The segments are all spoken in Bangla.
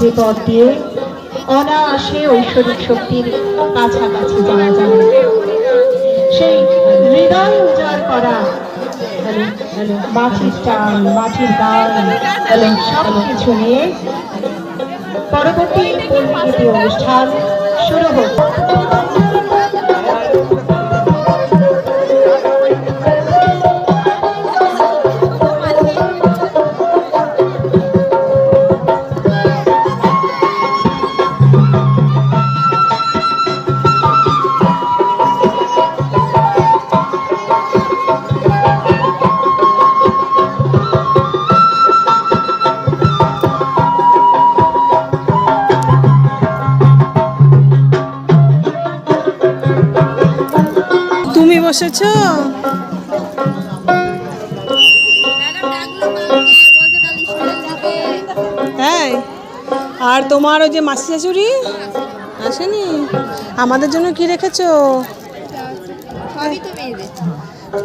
যে পথ দিয়ে অনায়াসে ঐশ্বরিক শক্তির কাছাকাছি যাওয়া যায়, সেই হৃদয় উজাড় করা মাটির টান, মাটির গান, সব কিছু নিয়ে পরবর্তী পরিণতি অনুষ্ঠান শুরু হোক। তুমি বসেছো? তাই? আর তোমার ওই যে মাসি শাশুড়ি আসেনি? আমাদের জন্য কি রেখেছো?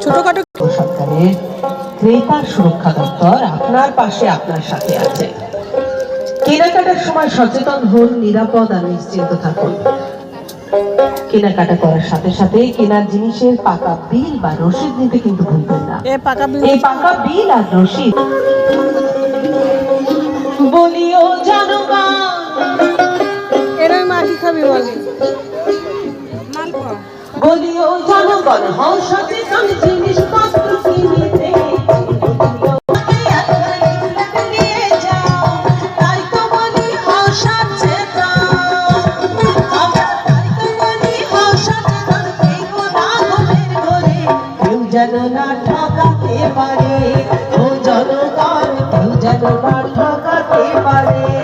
ছোটখাটো। সরকারের ক্রেতা সুরক্ষা দপ্তর আপনার পাশে, আপনার সাথে আছে। কেনাকাটার সময় সচেতন হন, নিরাপদ আর নিশ্চিন্ত থাকুন। কেনাকাটা করার সাথে সাথে কেনার জিনিসের পাকা বিল বা রসিদ নিতে কিন্তু ভুলবেন না। এই পাকা বিল আর রসিদ বলিও জনগণ। এরই মা কি খাবি বল? বলিও জনগণ, হও সচেতন জিনিসপত্র কিনিতে। যেন না ঠকাতে পারে, ও জনগণ কেউ যেন না ঠকাতে পারে।